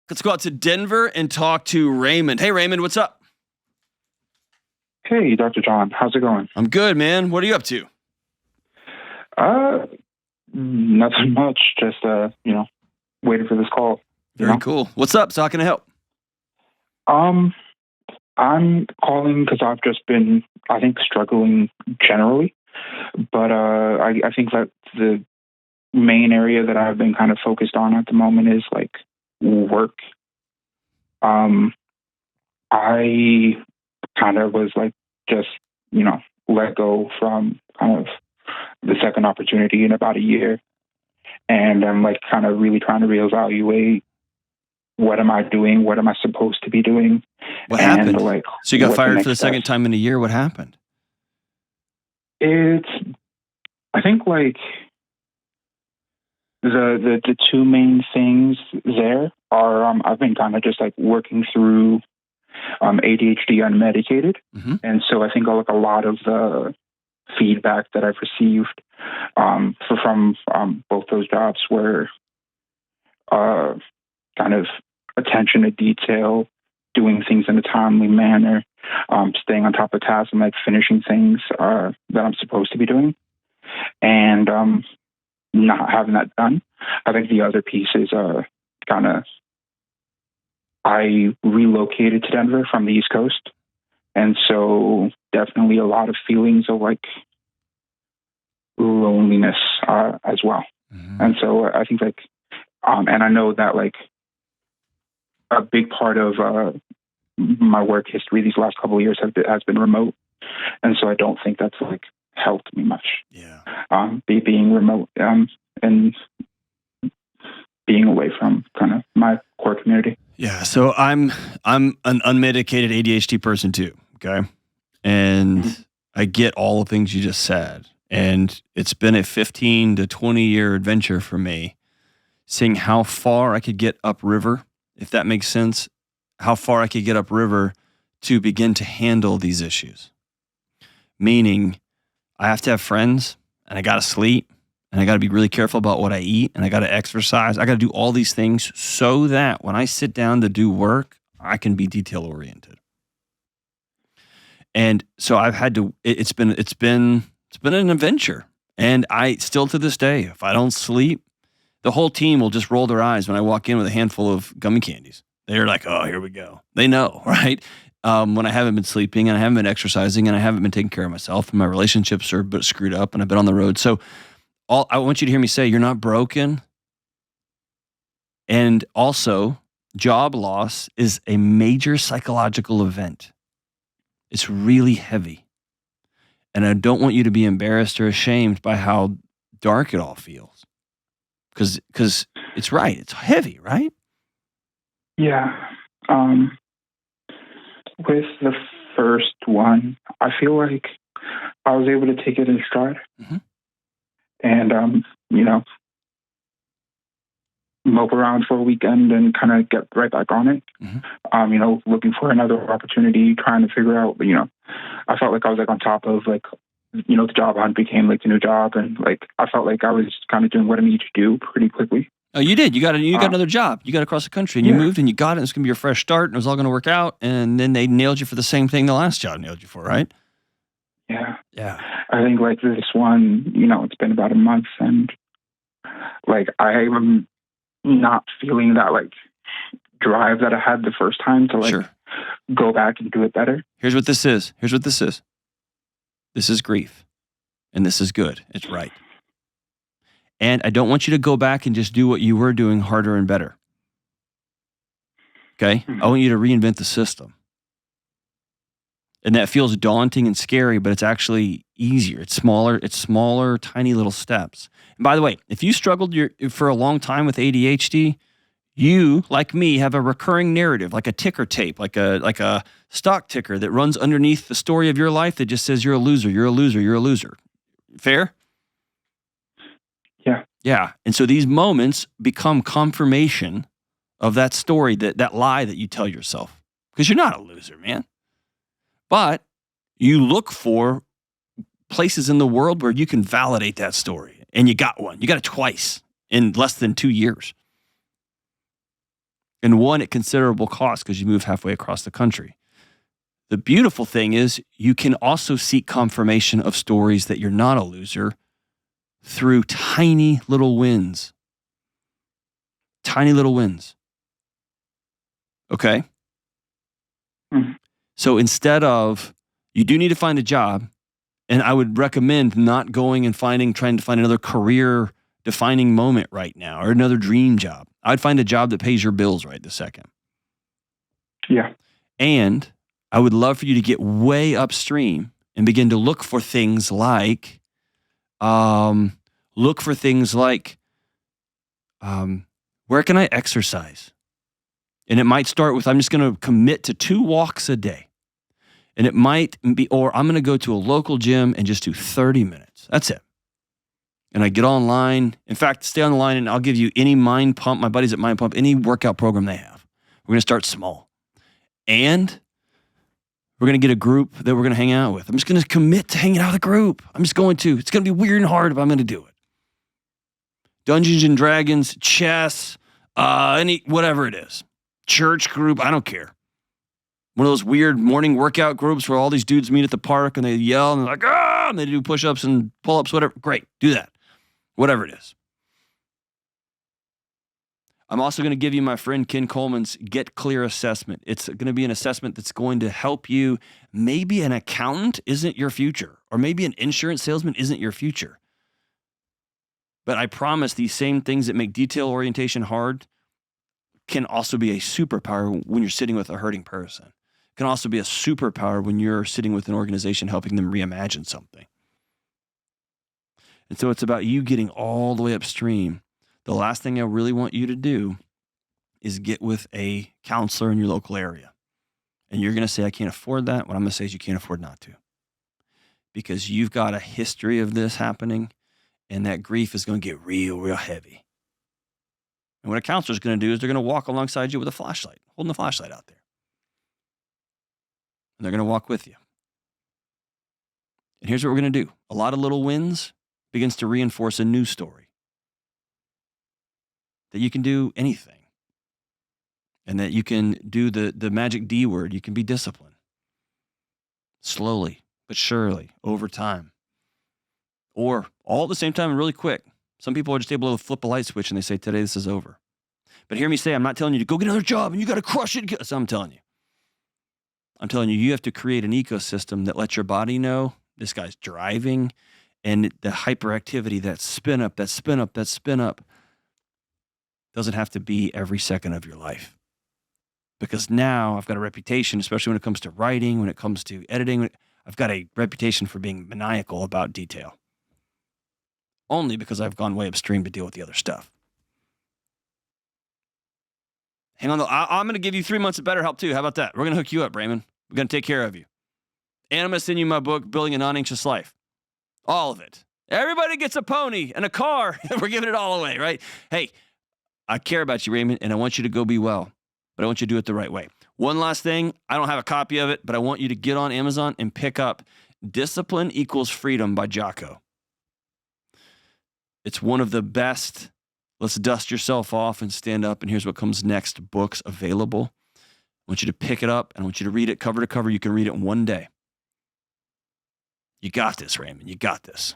Let's go out to Denver and talk to Raymond. Hey, Raymond, what's up? Hey, Dr. John. How's it going? I'm good, man. What are you up to? Nothing much. Just, waiting for this call. Very cool. What's up? So how can I help? I'm calling because I've just been, I think, struggling generally. But I think that the main area that I've been kind of focused on at the moment is like work. I kind of was like just, let go from kind of the second opportunity in about a year. And I'm like kind of really trying to reevaluate what am I doing? What am I supposed to be doing? What happened? Like, so you got fired for the second time in a year. What happened? I think like the two main things there are I've been kind of just like working through ADHD unmedicated. Mm-hmm. And so I think like a lot of the feedback that I've received from both those jobs were kind of attention to detail, doing things in a timely manner, staying on top of tasks and like finishing things that I'm supposed to be doing, and not having that done. I think the other piece is kind of I relocated to Denver from the East Coast. And so definitely a lot of feelings of like loneliness as well. Mm-hmm. And so I think like, and I know that like a big part of my work history these last couple of years has been remote. And so I don't think that's like helped me much. Yeah. Being remote and being away from kind of my core community. Yeah. So I'm an unmedicated ADHD person too. Okay. And I get all the things you just said. And it's been a 15 to 20-year adventure for me, seeing how far I could get upriver, if that makes sense, how far I could get upriver to begin to handle these issues. Meaning I have to have friends and I got to sleep and I got to be really careful about what I eat and I got to exercise. I got to do all these things so that when I sit down to do work, I can be detail oriented. And so I've had to, it's been an adventure. And I still to this day, if I don't sleep, the whole team will just roll their eyes when I walk in with a handful of gummy candies. They're like, oh, here we go. They know, right? When I haven't been sleeping and I haven't been exercising and I haven't been taking care of myself and my relationships are a bit screwed up and I've been on the road. So I want you to hear me say, you're not broken. And also, job loss is a major psychological event. It's really heavy. And I don't want you to be embarrassed or ashamed by how dark it all feels. Because it's right. It's heavy, right? Yeah. With the first one, I feel like I was able to take it in stride. Mm-hmm. And, mope around for a weekend and kind of get right back on it. Mm-hmm. Looking for another opportunity, trying to figure out, I felt like I was like on top of like, the job hunt became like the new job. And like, I felt like I was kind of doing what I needed to do pretty quickly. Oh, you did. You got another job. You got across the country and you moved and you got it. It's going to be your fresh start and it was all going to work out. And then they nailed you for the same thing the last job nailed you for, right? Yeah. Yeah. I think like this one, it's been about a month and like I'm not feeling that like drive that I had the first time to like go back and do it better. Here's what this is. This is grief. And this is good. It's right. And I don't want you to go back and just do what you were doing harder and better. Okay? Mm-hmm. I want you to reinvent the system. And that feels daunting and scary, but it's actually easier. It's smaller, tiny little steps. And by the way, if you struggled for a long time with ADHD, you, like me, have a recurring narrative, like a ticker tape, like a stock ticker that runs underneath the story of your life that just says you're a loser, you're a loser, you're a loser. Fair? Yeah. Yeah. And so these moments become confirmation of that story, that lie that you tell yourself. Because you're not a loser, man. But you look for places in the world where you can validate that story. And you got one. You got it twice in less than 2 years. And one at considerable cost because you move halfway across the country. The beautiful thing is you can also seek confirmation of stories that you're not a loser through tiny little wins. Tiny little wins. Okay? Mm-hmm. So instead of, you do need to find a job, and I would recommend not going and trying to find another career defining moment right now or another dream job. I'd find a job that pays your bills right this second. Yeah. And I would love for you to get way upstream and begin to look for things like, where can I exercise? And it might start with, I'm just going to commit to 2 walks a day. And it might be, or I'm going to go to a local gym and just do 30 minutes. That's it. And I get online. In fact, stay on the line and I'll give you any Mind Pump, my buddies at Mind Pump, any workout program they have. We're going to start small. And we're going to get a group that we're going to hang out with. I'm just going to commit to hanging out with a group. It's going to be weird and hard, but I'm going to do it. Dungeons and Dragons, chess, whatever it is. Church group, I don't care. One of those weird morning workout groups where all these dudes meet at the park and they yell and they're like, ah, and they do push-ups and pull-ups, whatever. Great, do that. Whatever it is. I'm also going to give you my friend Ken Coleman's Get Clear assessment. It's going to be an assessment that's going to help you. Maybe an accountant isn't your future, or maybe an insurance salesman isn't your future. But I promise these same things that make detail orientation hard can also be a superpower when you're sitting with a hurting person. It can also be a superpower when you're sitting with an organization helping them reimagine something. And so it's about you getting all the way upstream. The last thing I really want you to do is get with a counselor in your local area. And you're going to say, I can't afford that. What I'm going to say is you can't afford not to. Because you've got a history of this happening, and that grief is going to get real, real heavy. And what a counselor is going to do is they're going to walk alongside you with a flashlight, holding the flashlight out there. And they're going to walk with you. And here's what we're going to do. A lot of little wins begins to reinforce a new story. That you can do anything. And that you can do the magic D word. You can be disciplined. Slowly, but surely, over time. Or all at the same time and really quick. Some people are just able to flip a light switch and they say, today this is over. But hear me say, I'm not telling you to go get another job and you got to crush it. So I'm telling you, you have to create an ecosystem that lets your body know this guy's driving, and the hyperactivity, that spin up, doesn't have to be every second of your life. Because now I've got a reputation, especially when it comes to writing, when it comes to editing, I've got a reputation for being maniacal about detail. Only because I've gone way upstream to deal with the other stuff. Hang on, I'm going to give you 3 months of BetterHelp too. How about that? We're going to hook you up, Raymond. We're going to take care of you. And I'm going to send you my book, Building a Non-Anxious Life. All of it. Everybody gets a pony and a car. We're giving it all away, right? Hey, I care about you, Raymond, and I want you to go be well. But I want you to do it the right way. One last thing. I don't have a copy of it, but I want you to get on Amazon and pick up Discipline Equals Freedom by Jocko. It's one of the best, let's dust yourself off and stand up, and here's what comes next, books available. I want you to pick it up, and I want you to read it cover to cover. You can read it in one day. You got this, Raymond. You got this.